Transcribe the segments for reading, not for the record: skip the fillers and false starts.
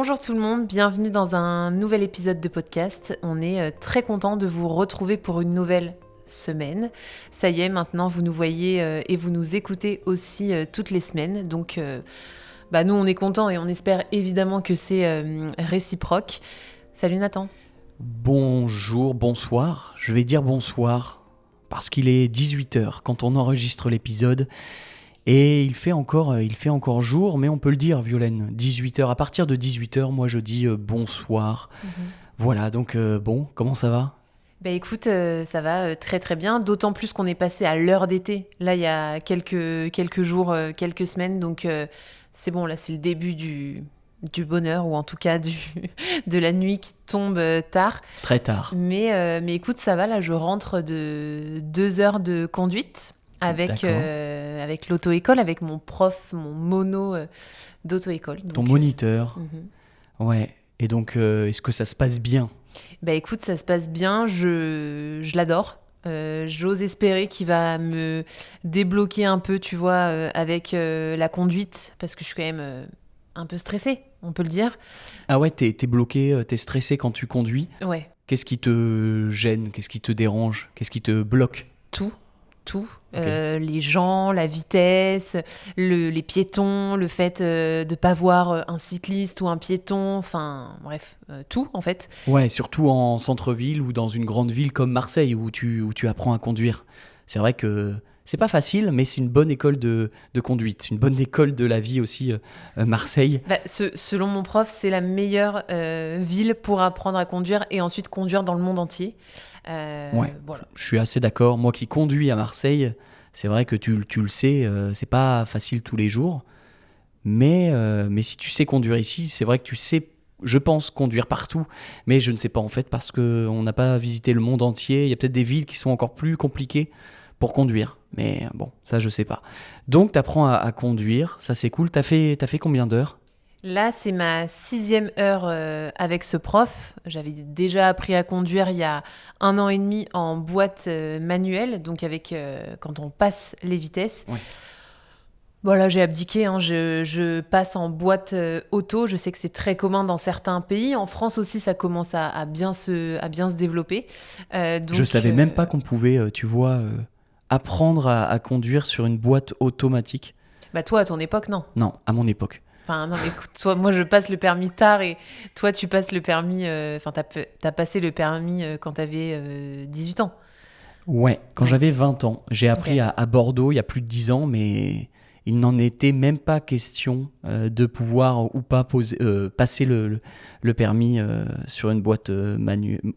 Bonjour tout le monde, bienvenue dans un nouvel épisode de podcast. On est très content de vous retrouver pour une nouvelle semaine. Ça y est, maintenant vous nous voyez et vous nous écoutez aussi toutes les semaines. Donc nous on est contents et on espère évidemment que c'est réciproque. Salut Nathan. Bonjour, bonsoir. Je vais dire bonsoir parce qu'il est 18h quand on enregistre l'épisode. Et il fait encore jour, mais on peut le dire, Violaine. 18h, à partir de 18h, moi je dis bonsoir. Voilà, donc comment ça va ? Écoute, ça va très très bien, d'autant plus qu'on est passé à l'heure d'été. Là, il y a quelques jours, quelques semaines, donc c'est bon, là c'est le début du bonheur, ou en tout cas de la nuit qui tombe tard. Très tard. Mais écoute, ça va, là je rentre de 2 heures de conduite. Avec l'auto-école, avec mon prof, mon mono d'auto-école. Ton moniteur. Ouais. Et donc, est-ce que ça se passe bien ? Écoute, ça se passe bien, je l'adore. J'ose espérer qu'il va me débloquer un peu, tu vois, avec la conduite, parce que je suis quand même un peu stressée, on peut le dire. Ah ouais, t'es bloqué, t'es stressé quand tu conduis ? Ouais. Qu'est-ce qui te gêne ? Qu'est-ce qui te dérange ? Qu'est-ce qui te bloque ? Tout. Okay. Les gens, la vitesse, les piétons, le fait de ne pas voir un cycliste ou un piéton, enfin bref, tout en fait. Ouais, surtout en centre-ville ou dans une grande ville comme Marseille où tu apprends à conduire. C'est vrai que c'est pas facile, mais c'est une bonne école de conduite, une bonne école de la vie aussi, Marseille. Selon mon prof, c'est la meilleure ville pour apprendre à conduire et ensuite conduire dans le monde entier. Ouais, voilà. Je suis assez d'accord. Moi qui conduis à Marseille, c'est vrai que tu le sais, c'est pas facile tous les jours. Mais si tu sais conduire ici, c'est vrai que tu sais, je pense, conduire partout. Mais je ne sais pas en fait parce qu'on n'a pas visité le monde entier. Il y a peut-être des villes qui sont encore plus compliquées pour conduire. Mais bon, ça je sais pas. Donc tu apprends à conduire, ça c'est cool. T'as fait combien d'heures ? Là, c'est ma 6e heure avec ce prof. J'avais déjà appris à conduire il y a 1 an et demi en boîte manuelle, donc avec quand on passe les vitesses. Ouais. Voilà, j'ai abdiqué, hein. Je passe en boîte auto. Je sais que c'est très commun dans certains pays. En France aussi, ça commence à bien se développer. Donc, Je savais même pas qu'on pouvait, tu vois, apprendre à conduire sur une boîte automatique. Toi, à ton époque, non. Non, à mon époque. Enfin, non, mais écoute, toi, moi, je passe le permis tard et toi, tu passes le permis... t'as passé le permis quand t'avais 18 ans. Ouais, quand j'avais 20 ans. J'ai appris Ok. à Bordeaux il y a plus de 10 ans, mais il n'en était même pas question de pouvoir ou pas passer le permis sur une boîte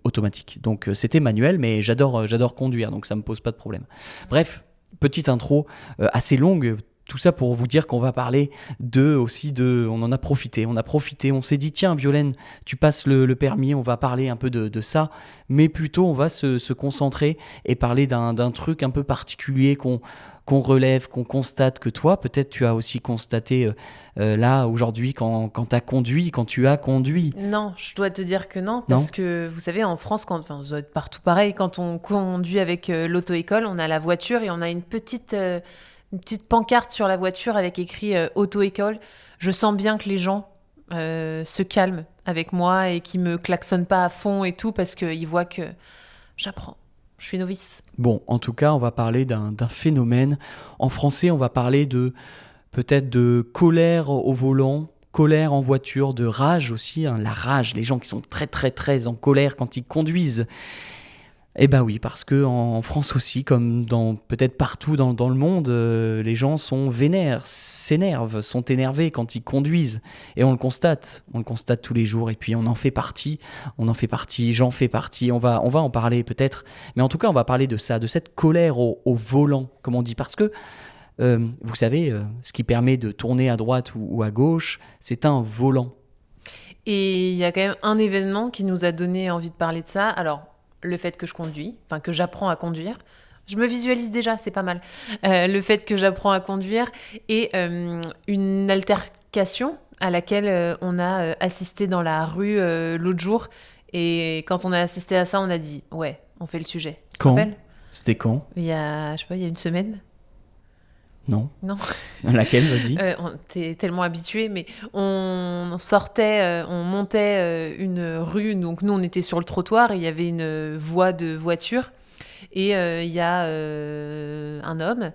automatique. Donc c'était manuel, mais j'adore conduire, donc ça me pose pas de problème. Bref, petite intro assez longue. Tout ça pour vous dire qu'on va parler on en a profité, on s'est dit tiens Violaine, tu passes le permis, on va parler un peu de ça, mais plutôt on va se concentrer et parler d'un truc un peu particulier qu'on relève, qu'on constate, que toi peut-être tu as aussi constaté là aujourd'hui quand tu as conduit. Non, je dois te dire que non, parce que vous savez, en France, ça doit être partout pareil, quand on conduit avec l'auto-école, on a la voiture et on a une petite pancarte sur la voiture avec écrit auto-école. Je sens bien que les gens se calment avec moi et qui me klaxonnent pas à fond et tout parce qu'ils voient que j'apprends. Je suis novice. Bon, en tout cas, on va parler d'un phénomène. En français, on va parler peut-être de colère au volant, colère en voiture, de rage aussi. La rage, les gens qui sont très très très en colère quand ils conduisent. Eh ben oui, parce qu'en France aussi, comme peut-être partout dans le monde, les gens sont vénères, s'énervent, sont énervés quand ils conduisent. Et on le constate tous les jours. Et puis on en fait partie, j'en fais partie. On va en parler peut-être. Mais en tout cas, on va parler de ça, de cette colère au volant, comme on dit. Parce que, vous savez, ce qui permet de tourner à droite ou à gauche, c'est un volant. Et il y a quand même un événement qui nous a donné envie de parler de ça. Alors, le fait que je conduis, que j'apprends à conduire. Je me visualise déjà, c'est pas mal. Le fait que j'apprends à conduire et une altercation à laquelle on a assisté dans la rue l'autre jour. Et quand on a assisté à ça, on a dit « Ouais, on fait le sujet ». Tu te rappelles ? C'était quand ? Il y a une semaine. Non. Non. Laquelle, vas-y. T'es tellement habitué, mais on sortait, on montait une rue, donc nous on était sur le trottoir et il y avait une voie de voiture et il y a un homme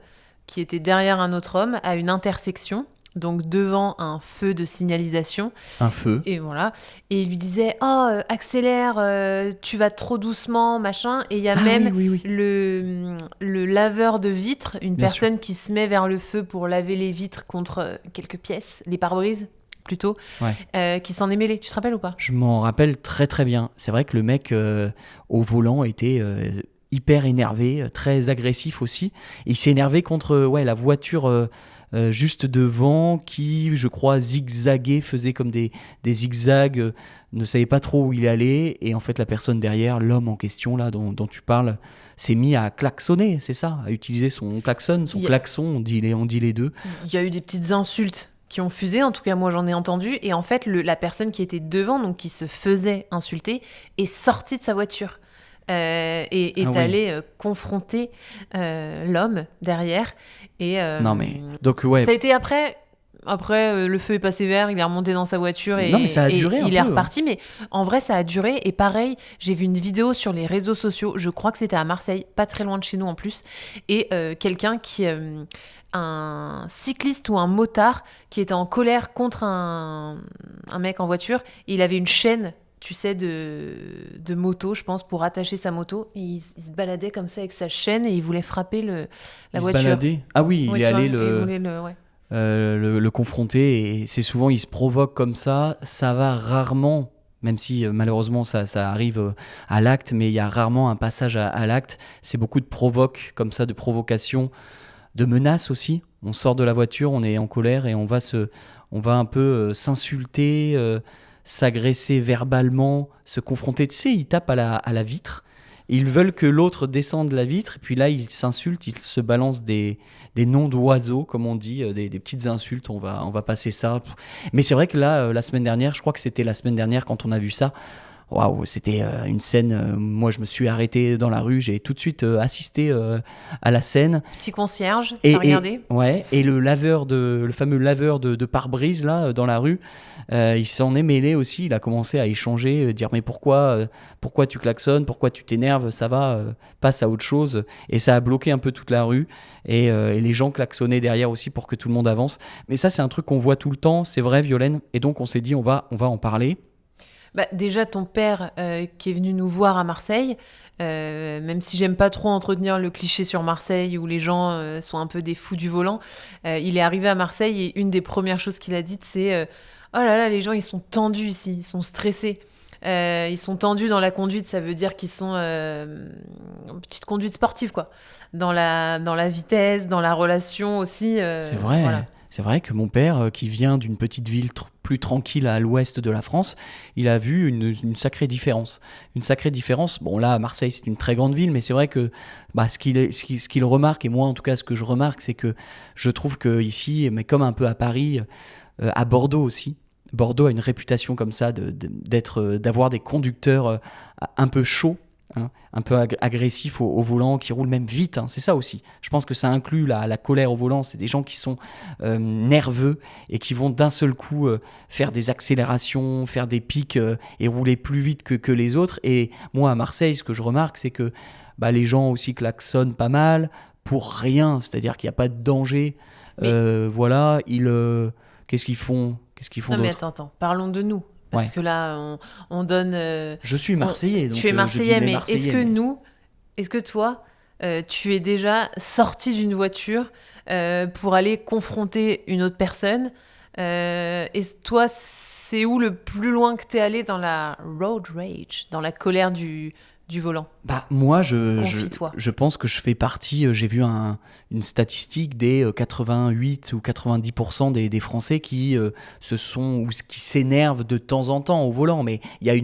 qui était derrière un autre homme à une intersection, donc devant un feu de signalisation. Un feu. Et voilà. Et il lui disait, oh, accélère, tu vas trop doucement, machin. Et il y a même Oui. le laveur de vitres, une Bien personne qui se met vers le feu pour laver les vitres contre quelques pièces, les pare-brises plutôt, Ouais. qui s'en est mêlé. Tu te rappelles ou pas? Je m'en rappelle très très bien. C'est vrai que le mec au volant était hyper énervé, très agressif aussi. Et il s'est énervé contre la voiture juste devant qui, je crois, zigzaguait, faisait comme des zigzags, ne savait pas trop où il allait. Et en fait, la personne derrière, l'homme en question là dont tu parles, s'est mis à klaxonner, c'est ça, à utiliser son klaxon, on dit les deux. Il y a eu des petites insultes qui ont fusé, en tout cas moi j'en ai entendu, et en fait la personne qui était devant, donc qui se faisait insulter, est sortie de sa voiture et est allée confronter l'homme derrière. Et, non mais, donc ouais. Ça a été après le feu est passé vert, il est remonté dans sa voiture et, non, mais ça a duré il est reparti, mais en vrai ça a duré. Et pareil, j'ai vu une vidéo sur les réseaux sociaux, je crois que c'était à Marseille, pas très loin de chez nous en plus, et quelqu'un qui... un cycliste ou un motard qui était en colère contre un mec en voiture, et il avait une chaîne, tu sais, de moto, je pense, pour attacher sa moto, et il se baladait comme ça avec sa chaîne et il voulait frapper la voiture. Se baladait. Ah oui, il est allé le confronter, et c'est souvent il se provoque comme ça va rarement, même si malheureusement ça arrive à l'acte, mais il y a rarement un passage à l'acte. C'est beaucoup de provoque comme ça, de provocation, de menaces aussi. On sort de la voiture, on est en colère et on va un peu s'insulter, s'agresser verbalement, se confronter. Tu sais, ils tapent à la vitre. Ils veulent que l'autre descende de la vitre, et puis là, ils s'insultent, ils se balancent des noms d'oiseaux, comme on dit, des petites insultes, on va passer ça. Mais c'est vrai que là, la semaine dernière, je crois que c'était la semaine dernière quand on a vu ça, waouh, c'était une scène. Moi, je me suis arrêté dans la rue, j'ai tout de suite assisté à la scène. Petit concierge, t'as regardé ? Et le fameux laveur de pare-brise là dans la rue, il s'en est mêlé aussi. Il a commencé à échanger, dire mais pourquoi tu klaxonnes, pourquoi tu t'énerves, ça va, passe à autre chose. Et ça a bloqué un peu toute la rue. Et les gens klaxonnaient derrière aussi pour que tout le monde avance. Mais ça, c'est un truc qu'on voit tout le temps, c'est vrai, Violaine. Et donc on s'est dit on va en parler. Bah, déjà, ton père qui est venu nous voir à Marseille, même si j'aime pas trop entretenir le cliché sur Marseille où les gens sont un peu des fous du volant, il est arrivé à Marseille et une des premières choses qu'il a dites, c'est oh là là, les gens ils sont tendus ici, ils sont stressés. Ils sont tendus dans la conduite, ça veut dire qu'ils sont en petite conduite sportive, quoi. Dans la vitesse, dans la relation aussi. C'est vrai. Voilà. C'est vrai que mon père, qui vient d'une petite ville plus tranquille à l'ouest de la France, il a vu une sacrée différence. Une sacrée différence. Bon, là, Marseille, c'est une très grande ville, mais c'est vrai que ce qu'il remarque, et moi en tout cas, ce que je remarque, c'est que je trouve qu'ici, mais comme un peu à Paris, à Bordeaux aussi, Bordeaux a une réputation comme ça d'avoir des conducteurs un peu chauds, hein, un peu agressifs au volant, qui roulent même vite, hein, c'est ça aussi. Je pense que ça inclut la colère au volant. C'est des gens qui sont nerveux et qui vont d'un seul coup faire des accélérations, faire des pics et rouler plus vite que les autres. Et moi à Marseille, ce que je remarque, c'est que les gens aussi klaxonnent pas mal pour rien, c'est-à-dire qu'il n'y a pas de danger. Voilà, qu'est-ce qu'ils font Non mais attends, parlons de nous. Parce que là, on donne... je suis Marseillais. Donc, tu es Marseillais, mais est-ce que toi, tu es déjà sorti d'une voiture pour aller confronter une autre personne et toi, c'est où le plus loin que tu es allé dans la road rage, dans la colère du volant? Moi, je pense que je fais partie, j'ai vu une statistique des 88 ou 90% des Français qui qui s'énervent de temps en temps au volant, mais il y a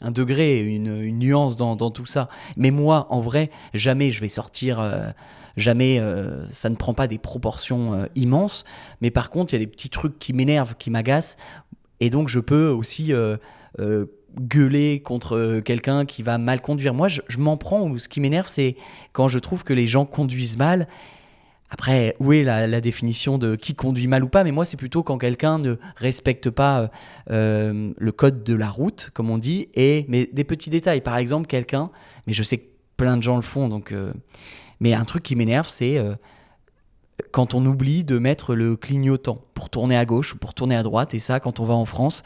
un degré, une nuance dans tout ça. Mais moi, en vrai, jamais je vais sortir... Jamais, ça ne prend pas des proportions immenses, mais par contre, il y a des petits trucs qui m'énervent, qui m'agacent, et donc je peux aussi... gueuler contre quelqu'un qui va mal conduire. Moi, je m'en prends, ou ce qui m'énerve, c'est quand je trouve que les gens conduisent mal Après, où est la définition de qui conduit mal ou pas? Mais moi, c'est plutôt quand quelqu'un ne respecte pas le code de la route, comme on dit, mais des petits détails. Par exemple, quelqu'un, mais je sais que plein de gens le font, mais un truc qui m'énerve, c'est quand on oublie de mettre le clignotant pour tourner à gauche ou pour tourner à droite. Et ça, quand on va en France,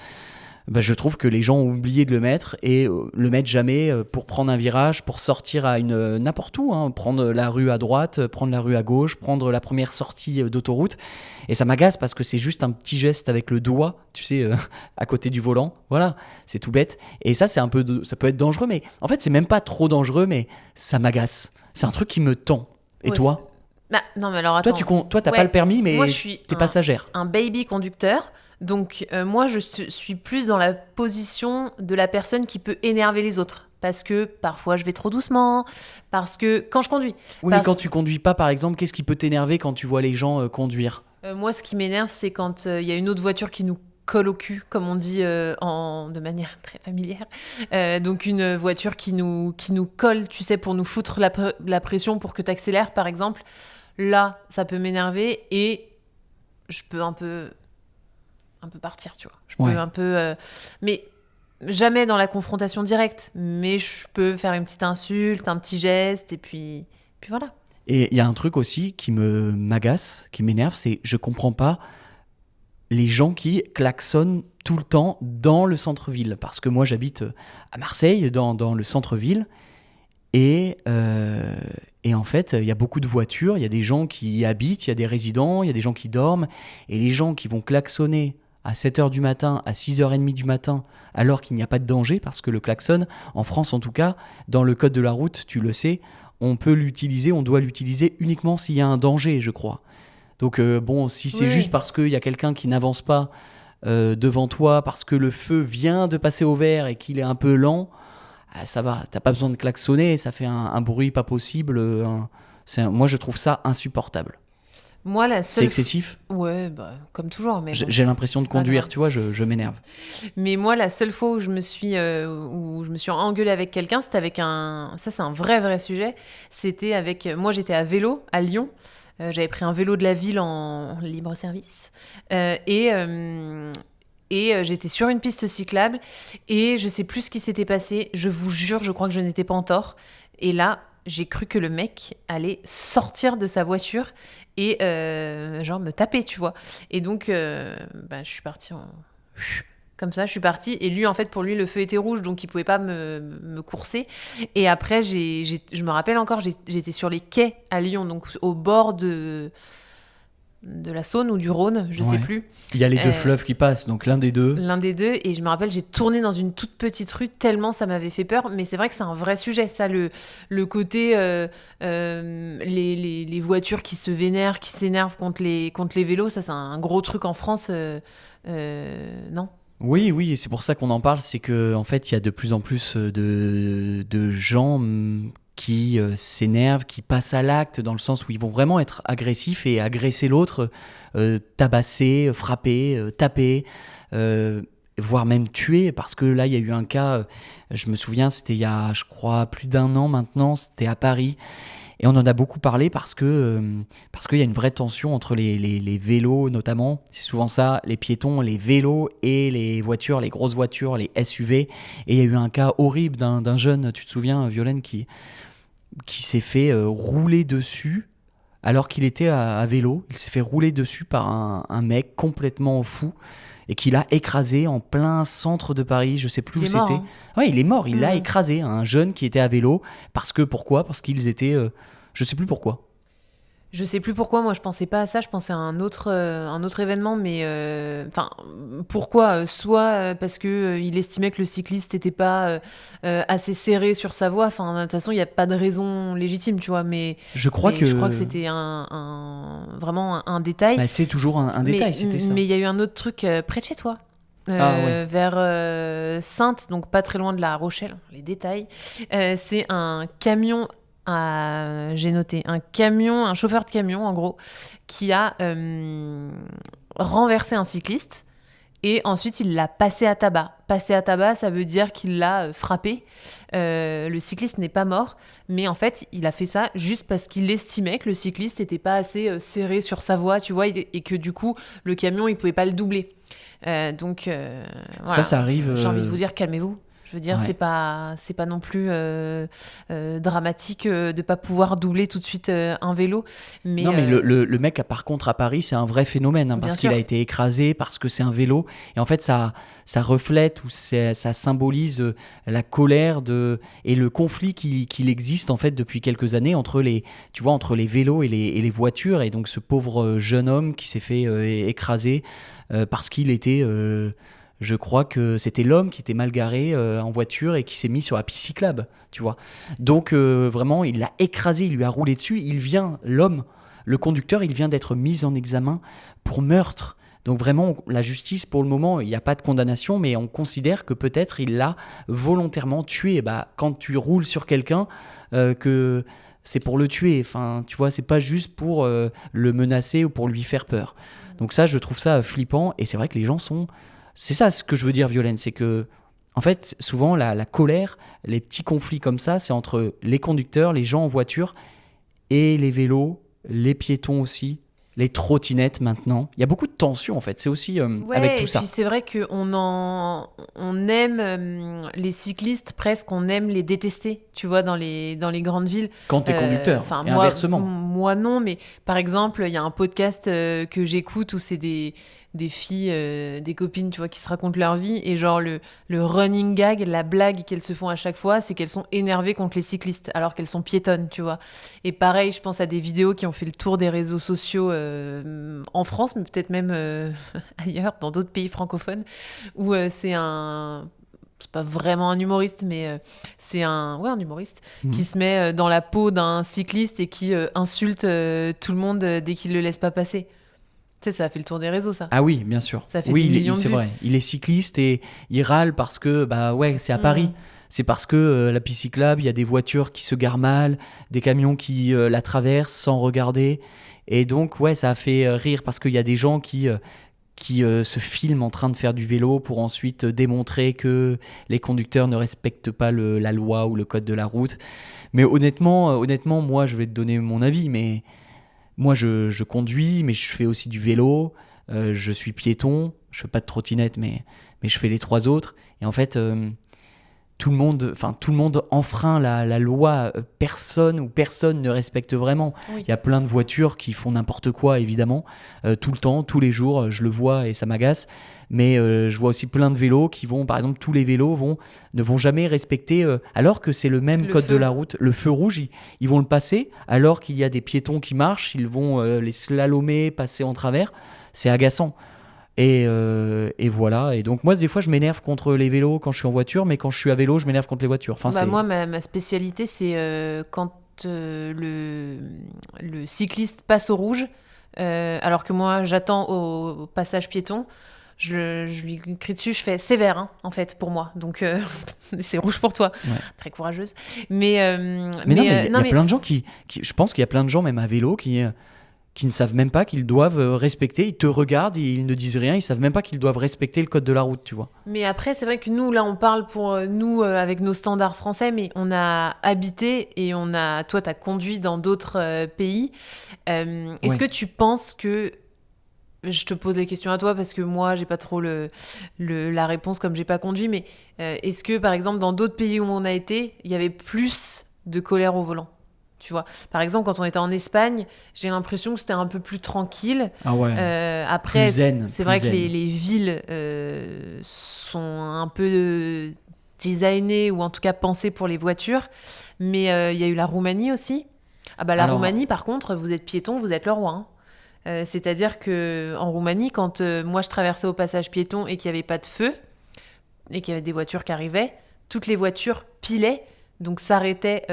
je trouve que les gens ont oublié de le mettre et le mettent jamais pour prendre un virage, pour sortir à n'importe où, hein, prendre la rue à droite, prendre la rue à gauche, prendre la première sortie d'autoroute. Et ça m'agace parce que c'est juste un petit geste avec le doigt, tu sais, à côté du volant. Voilà, c'est tout bête. Et ça, ça peut être dangereux, mais en fait, c'est même pas trop dangereux, mais ça m'agace. C'est un truc qui me tend. Et Ouais, toi? non, mais alors attends. Toi, t'as Ouais, pas le permis, mais moi, je suis t'es passagère. un baby conducteur. Donc, moi, je suis plus dans la position de la personne qui peut énerver les autres. Parce que parfois, je vais trop doucement. Parce que quand je conduis. Oui, mais quand tu conduis pas, par exemple, qu'est-ce qui peut t'énerver quand tu vois les gens conduire? Moi, ce qui m'énerve, c'est quand il y a une autre voiture qui nous colle au cul, comme on dit de manière très familière. Donc, une voiture qui nous colle, tu sais, pour nous foutre la pression pour que tu accélères, par exemple. Là, ça peut m'énerver et je peux un peu partir, tu vois. Je peux un peu... mais jamais dans la confrontation directe. Mais je peux faire une petite insulte, un petit geste, et puis voilà. Et il y a un truc aussi qui m'agace, qui m'énerve, c'est je comprends pas les gens qui klaxonnent tout le temps dans le centre-ville. Parce que moi, j'habite à Marseille, dans le centre-ville, et en fait, il y a beaucoup de voitures, il y a des gens qui y habitent, il y a des résidents, il y a des gens qui dorment, et les gens qui vont klaxonner à 7h du matin, à 6h30 du matin, alors qu'il n'y a pas de danger, parce que le klaxon, en France en tout cas, dans le code de la route, tu le sais, on doit l'utiliser uniquement s'il y a un danger, je crois. Donc si c'est juste parce qu'il y a quelqu'un qui n'avance pas devant toi, parce que le feu vient de passer au vert et qu'il est un peu lent, ça va, t'as pas besoin de klaxonner, ça fait un bruit pas possible. Moi, je trouve ça insupportable. Moi, c'est excessif. Ouais, comme toujours. Mais bon, j'ai l'impression de conduire, tu vois, je m'énerve. Mais moi, la seule fois où je me suis engueulée avec quelqu'un, c'était avec ça, c'est un vrai sujet. C'était avec... Moi, j'étais à vélo à Lyon. J'avais pris un vélo de la ville en libre service. Et j'étais sur une piste cyclable. Et je sais plus ce qui s'était passé. Je vous jure, je crois que je n'étais pas en tort. Et là, j'ai cru que le mec allait sortir de sa voiture et genre me taper, tu vois. Et donc, je suis partie comme ça, je suis partie. Et lui, en fait, pour lui, le feu était rouge, donc il pouvait pas me courser. Et après, je me rappelle encore, j'étais sur les quais à Lyon, donc au bord de la Saône ou du Rhône, je sais plus. Il y a les deux fleuves qui passent, donc l'un des deux. L'un des deux, et je me rappelle, j'ai tourné dans une toute petite rue tellement ça m'avait fait peur, mais c'est vrai que c'est un vrai sujet, ça, le côté les voitures qui se vénèrent, qui s'énervent contre les vélos, ça c'est un gros truc en France, non ? Oui, et c'est pour ça qu'on en parle, c'est qu'en fait, il y a de plus en plus de gens qui s'énervent, qui passent à l'acte dans le sens où ils vont vraiment être agressifs et agresser l'autre, tabasser, frapper, taper, voire même tuer, parce que là il y a eu un cas, je me souviens, c'était il y a je crois plus d'1 an maintenant, c'était à Paris. Et on en a beaucoup parlé parce qu'il y a une vraie tension entre les vélos notamment. C'est souvent ça, les piétons, les vélos et les voitures, les grosses voitures, les SUV. Et il y a eu un cas horrible d'un jeune, tu te souviens, Violaine, qui s'est fait rouler dessus alors qu'il était à vélo. Il s'est fait rouler dessus par un mec complètement fou et qui l'a écrasé en plein centre de Paris, je sais plus où c'était. Hein. Ouais, il est mort, il l'a écrasé, un jeune qui était à vélo. Pourquoi ? Parce qu'ils étaient... je sais plus pourquoi. Je sais plus pourquoi, moi je pensais pas à ça, je pensais à un autre événement, mais pourquoi ? Soit parce que il estimait que le cycliste n'était pas assez serré sur sa voie, enfin de toute façon il n'y a pas de raison légitime, tu vois, mais je crois que c'était vraiment un détail. Bah, c'est toujours un détail, c'était ça. Mais il y a eu un autre truc près de chez toi. Vers Saintes, donc pas très loin de La Rochelle, les détails. C'est un camion... j'ai noté un chauffeur de camion en gros, qui a renversé un cycliste Et ensuite, il l'a passé à tabac. Passé à tabac, ça veut dire qu'il l'a frappé. Le cycliste n'est pas mort, mais en fait, il a fait ça juste parce qu'il estimait que le cycliste n'était pas assez serré sur sa voie, tu vois, et que du coup, le camion, il pouvait pas le doubler. Donc, voilà. Ça arrive. J'ai envie de vous dire, calmez-vous. Je veux dire, Ouais. c'est pas non plus dramatique de pas pouvoir doubler tout de suite un vélo. Mais, Non, mais le mec, par contre, à Paris, c'est un vrai phénomène, hein, Bien parce qu'il sûr. a été écrasé, parce que c'est un vélo. Et en fait, ça reflète ou ça symbolise la colère et le conflit qu'il existe, en fait, depuis quelques années tu vois, entre les vélos et les voitures. Et donc, ce pauvre jeune homme qui s'est fait écraser parce qu'il était. Je crois que c'était l'homme qui était mal garé en voiture et qui s'est mis sur la piste cyclable, tu vois. Donc vraiment, il l'a écrasé, il lui a roulé dessus. L'homme, le conducteur, il vient d'être mis en examen pour meurtre. Donc vraiment, la justice, pour le moment, il n'y a pas de condamnation, mais on considère que peut-être il l'a volontairement tué. Et bah, quand tu roules sur quelqu'un, que c'est pour le tuer. Enfin, tu vois, c'est pas juste pour le menacer ou pour lui faire peur. Donc ça, je trouve ça flippant. Et c'est vrai que les gens sont... C'est ça ce que je veux dire, Violaine, c'est que, en fait, souvent, la colère, les petits conflits comme ça, c'est entre les conducteurs, les gens en voiture et les vélos, les piétons aussi, les trottinettes maintenant. Il y a beaucoup de tension, en fait. C'est aussi avec Ouais, tout et puis ça. c'est vrai on aime les cyclistes presque, on aime les détester, tu vois, dans les grandes villes. Quand t'es conducteur, Enfin, et moi, inversement. moi non, mais par exemple, il y a un podcast que j'écoute où c'est des filles, des copines, tu vois, qui se racontent leur vie, et genre le running gag, la blague qu'elles se font à chaque fois, c'est qu'elles sont énervées contre les cyclistes, alors qu'elles sont piétonnes, tu vois. Et pareil, je pense à des vidéos qui ont fait le tour des réseaux sociaux en France, mais peut-être même ailleurs, dans d'autres pays francophones, où c'est pas vraiment un humoriste, mais c'est un humoriste qui Mhm. se met dans la peau d'un cycliste et qui insulte tout le monde dès qu'il le laisse pas passer. Tu sais, ça a fait le tour des réseaux, ça. Ah oui, bien sûr. Ça a fait Oui, des millions de c'est vues. vrai. Il est cycliste et il râle parce que, bah ouais, c'est à Paris. Mm. C'est parce que la piste cyclable, il y a des voitures qui se garent mal, des camions qui la traversent sans regarder. Et donc, ouais, ça a fait rire parce qu'il y a des gens qui se filment en train de faire du vélo pour ensuite démontrer que les conducteurs ne respectent pas la loi ou le code de la route. Mais honnêtement, moi, je vais te donner mon avis, mais moi, je conduis, mais je fais aussi du vélo. Je suis piéton. Je fais pas de trottinette, mais je fais les trois autres. Et en fait, tout le monde enfreint la loi. Personne ne respecte vraiment. Oui. Il y a plein de voitures qui font n'importe quoi, évidemment, tout le temps, tous les jours. Je le vois et ça m'agace. Mais je vois aussi plein de vélos qui vont, par exemple, tous les vélos ne vont jamais respecter, alors que c'est le même Le code de feu. la route, le feu rouge, ils vont le passer, alors qu'il y a des piétons qui marchent, ils vont les slalomer, passer en travers. C'est agaçant. Et voilà. Et donc, moi, des fois, je m'énerve contre les vélos quand je suis en voiture, mais quand je suis à vélo, je m'énerve contre les voitures. Enfin, Bah, c'est. moi, ma spécialité, c'est quand le cycliste passe au rouge, alors que moi, j'attends au passage piéton. Je lui crie dessus, je fais c'est vert, hein, en fait, pour moi. Donc, c'est rouge pour toi. Ouais. Très courageuse. Mais, Mais non, mais il non, y a mais plein de gens je pense qu'il y a plein de gens, même à vélo, qui ne savent même pas qu'ils doivent respecter. Ils te regardent, ils ne disent rien, ils savent même pas qu'ils doivent respecter le code de la route, tu vois. Mais après, c'est vrai que nous, là, on parle pour nous avec nos standards français, mais on a habité et toi, t'as conduit dans d'autres pays. Est-ce Oui. que tu penses que, je te pose les questions à toi parce que moi, j'ai pas trop la réponse comme j'ai pas conduit, mais est-ce que, par exemple, dans d'autres pays où on a été, il y avait plus de colère au volant? Tu vois, par exemple, quand on était en Espagne, j'ai l'impression que c'était un peu plus tranquille. Ah ouais. Après, Plus zen, c'est plus vrai que zen. les villes sont un peu designées ou en tout cas pensées pour les voitures. Mais il y a eu la Roumanie aussi. Ah bah la Alors, Roumanie, par contre, vous êtes piéton, vous êtes le roi, hein. C'est-à-dire que en Roumanie, quand moi je traversais au passage piéton et qu'il n'y avait pas de feu et qu'il y avait des voitures qui arrivaient, toutes les voitures pilaient, donc s'arrêtaient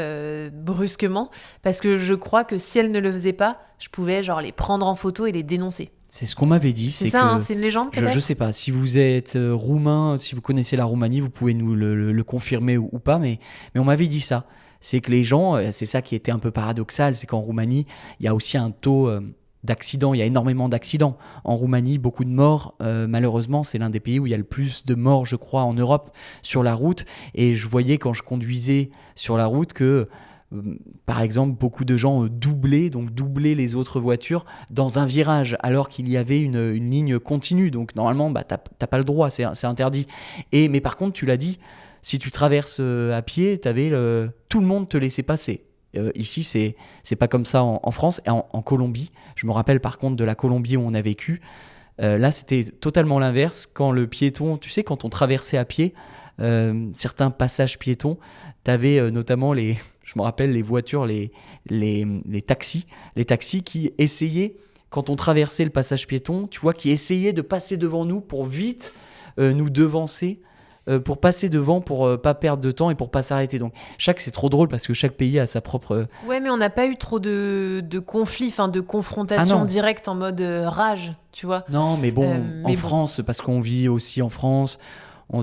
brusquement, parce que je crois que si elles ne le faisaient pas, je pouvais genre les prendre en photo et les dénoncer. c'est ce qu'on m'avait dit, C'est c'est ça, hein, que c'est une légende je peut-être. sais pas, si vous êtes roumain, si vous connaissez la Roumanie, vous pouvez nous le confirmer ou pas, mais on m'avait dit ça. C'est que les gens, c'est ça qui était un peu paradoxal, c'est qu'en Roumanie, il y a aussi un taux d'accidents. Il y a énormément d'accidents. En Roumanie, beaucoup de morts. Malheureusement, c'est l'un des pays où il y a le plus de morts, je crois, en Europe, sur la route. Et je voyais quand je conduisais sur la route que, par exemple, beaucoup de gens doublaient les autres voitures dans un virage, alors qu'il y avait une ligne continue. Donc normalement, t'as pas le droit, c'est interdit. Mais par contre, tu l'as dit, si tu traverses à pied, tout le monde te laissait passer. Ici, c'est pas comme ça en France. Et en Colombie, je me rappelle par contre de la Colombie où on a vécu. Là, c'était totalement l'inverse. Quand le piéton, tu sais, quand on traversait à pied, certains passages piétons, t'avais notamment je me rappelle les voitures, les taxis qui essayaient, quand on traversait le passage piéton, tu vois, qui essayaient de passer devant nous pour vite nous devancer. Pour passer devant, pour pas perdre de temps et pour pas s'arrêter. Donc c'est trop drôle parce que chaque pays a sa propre... Ouais, mais on n'a pas eu trop de conflits, de confrontations directes en mode rage, tu vois. Non, mais bon, France, parce qu'on vit aussi en France,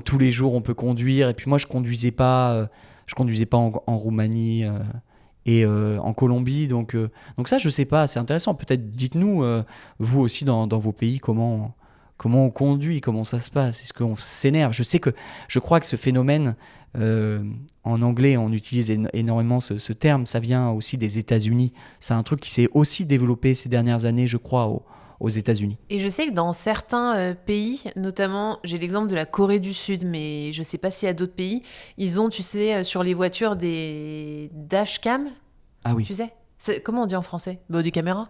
tous les jours on peut conduire. Et puis moi, je conduisais pas en Roumanie et en Colombie. Donc ça, je sais pas, c'est intéressant. Peut-être dites-nous, vous aussi dans vos pays, comment on conduit, comment ça se passe, est-ce qu'on s'énerve. Je crois que ce phénomène, en anglais, on utilise énormément ce terme, ça vient aussi des États-Unis. C'est un truc qui s'est aussi développé ces dernières années, je crois, aux États-Unis. Et je sais que dans certains pays, notamment, j'ai l'exemple de la Corée du Sud, mais je sais pas s'il y a d'autres pays, ils ont, tu sais, sur les voitures des dashcams. Ah oui. Tu sais, comment on dit en français ? Des caméras.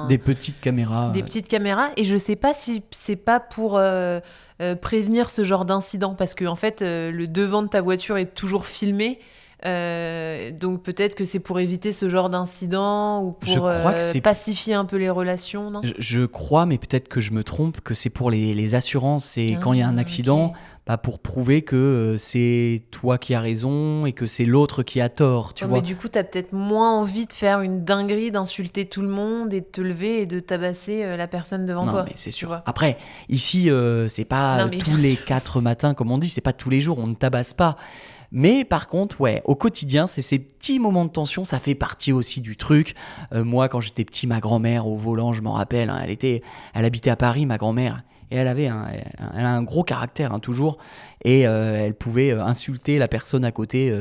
Des petites caméras. Des petites caméras. Et je sais pas si c'est pas pour prévenir ce genre d'incident, parce que en fait, le devant de ta voiture est toujours filmé. Donc peut-être que c'est pour éviter ce genre d'incident ou pour pacifier un peu les relations, non ? Je crois, mais peut-être que je me trompe, que c'est pour les assurances. Et quand il y a un accident, pour prouver que c'est toi qui as raison et que c'est l'autre qui a tort, tu vois. Mais du coup, t'as peut-être moins envie de faire une dinguerie, d'insulter tout le monde et de te lever et de tabasser la personne devant toi. Non, mais c'est sûr. Après, ici, c'est pas tous les 4 matins, comme on dit, c'est pas tous les jours, on ne tabasse pas. Mais par contre, au quotidien, c'est ces petits moments de tension, ça fait partie aussi du truc. Moi, quand j'étais petit, ma grand-mère au volant, je m'en rappelle, elle habitait à Paris, ma grand-mère, et elle a un gros caractère, toujours, et elle pouvait insulter la personne à côté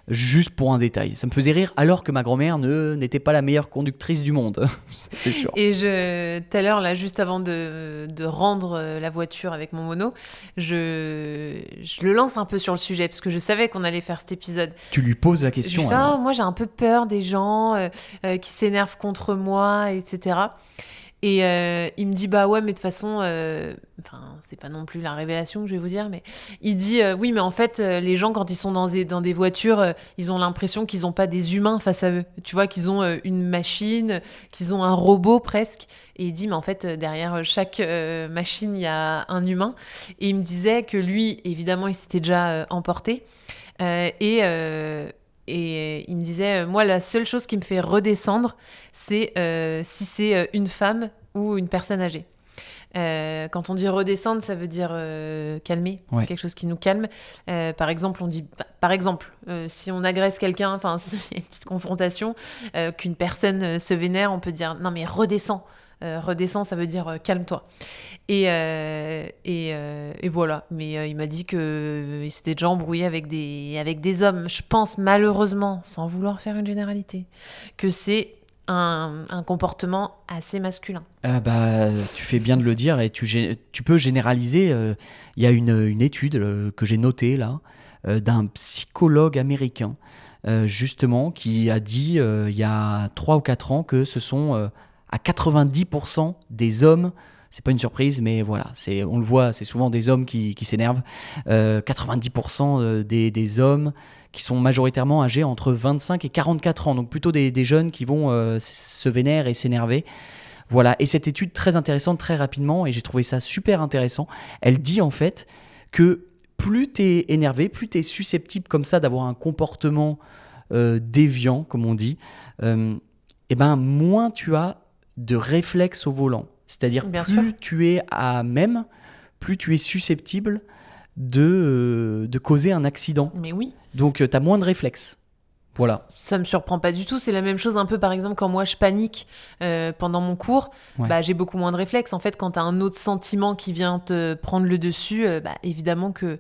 juste pour un détail. Ça me faisait rire, alors que ma grand-mère n'était pas la meilleure conductrice du monde, c'est sûr. Et tout à l'heure, là, juste avant de rendre la voiture avec mon mono, je le lance un peu sur le sujet, parce que je savais qu'on allait faire cet épisode. Tu lui poses la question. Moi, j'ai un peu peur des gens qui s'énervent contre moi, etc. Et il me dit, bah ouais, mais de toute façon, c'est pas non plus la révélation que je vais vous dire, mais il dit, oui, mais en fait, les gens, quand ils sont dans des voitures, ils ont l'impression qu'ils n'ont pas des humains face à eux. Tu vois, qu'ils ont une machine, qu'ils ont un robot presque. Et il dit, mais en fait, derrière chaque machine, il y a un humain. Et il me disait que lui, évidemment, il s'était déjà emporté. Et il me disait, moi, la seule chose qui me fait redescendre, c'est si c'est une femme ou une personne âgée. Quand on dit redescendre, ça veut dire calmer, quelque chose qui nous calme. Par exemple, on dit, si on agresse quelqu'un, c'est une petite confrontation, qu'une personne se vénère, on peut dire, non mais redescends. Redescends, ça veut dire calme-toi. Et voilà. Mais il m'a dit qu'il s'était déjà embrouillé avec des hommes. Je pense malheureusement, sans vouloir faire une généralité, que c'est un comportement assez masculin. Tu fais bien de le dire et tu peux généraliser. Il y a une étude que j'ai notée là, d'un psychologue américain, justement, qui a dit il y a 3 ou 4 ans que ce sont à 90% des hommes, c'est pas une surprise, mais voilà, on le voit, c'est souvent des hommes qui s'énervent. 90% des hommes qui sont majoritairement âgés entre 25 et 44 ans, donc plutôt des jeunes qui vont se vénérer et s'énerver. Voilà, et cette étude très intéressante, très rapidement, et j'ai trouvé ça super intéressant, elle dit en fait que plus t'es énervé, plus t'es susceptible comme ça d'avoir un comportement déviant, comme on dit, moins tu as de réflexes au volant. C'est-à-dire plus tu es plus tu es susceptible de causer un accident. Mais oui. Donc tu as moins de réflexes. Voilà. Ça me surprend pas du tout. C'est la même chose un peu, par exemple, quand moi je panique pendant mon cours, j'ai beaucoup moins de réflexes. En fait, quand tu as un autre sentiment qui vient te prendre le dessus, évidemment que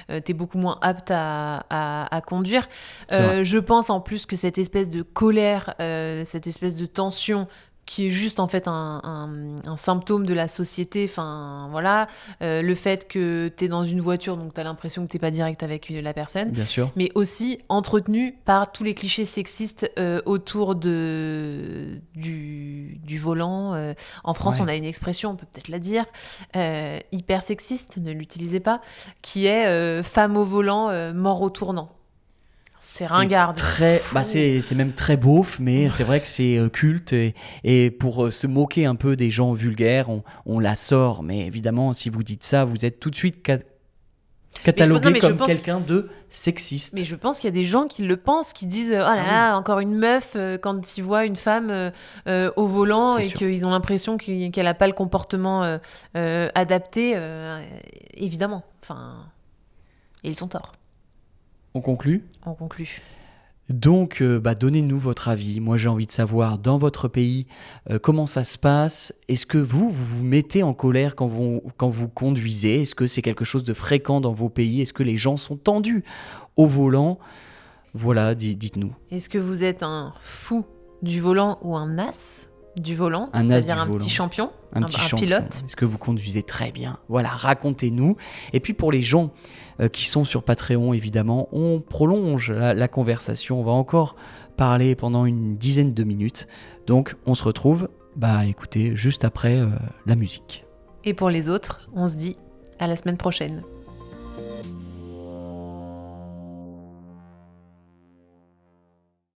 tu es beaucoup moins apte à conduire. Je pense en plus que cette espèce de colère, cette espèce de tension, qui est juste en fait un symptôme de la société, enfin voilà, le fait que tu es dans une voiture, donc tu as l'impression que tu n'es pas direct avec la personne, bien sûr, mais aussi entretenu par tous les clichés sexistes autour du volant. En France, on a une expression, on peut peut-être la dire, hyper sexiste, ne l'utilisez pas, qui est femme au volant, mort au tournant. C'est ringard. C'est même très beauf, mais c'est vrai que c'est culte. Et pour se moquer un peu des gens vulgaires, on la sort. Mais évidemment, si vous dites ça, vous êtes tout de suite catalogué comme quelqu'un de sexiste. Mais je pense qu'il y a des gens qui le pensent, qui disent « Oh là là, encore une meuf » quand ils voient une femme au volant et qu'ils ont l'impression qu'elle n'a pas le comportement adapté. Évidemment. Enfin, et ils ont tort. On conclut ? On conclut. Donc, donnez-nous votre avis. Moi, j'ai envie de savoir, dans votre pays, comment ça se passe. Est-ce que vous mettez en colère quand vous conduisez ? Est-ce que c'est quelque chose de fréquent dans vos pays ? Est-ce que les gens sont tendus au volant ? Voilà, dites-nous. Est-ce que vous êtes un fou du volant ou un as du volant, c'est-à-dire un petit champion, un pilote? Est-ce que vous conduisez très bien ? Voilà, racontez-nous. Et puis pour les gens qui sont sur Patreon, évidemment, on prolonge la conversation. On va encore parler pendant une dizaine de minutes. Donc on se retrouve, écoutez, juste après la musique. Et pour les autres, on se dit à la semaine prochaine.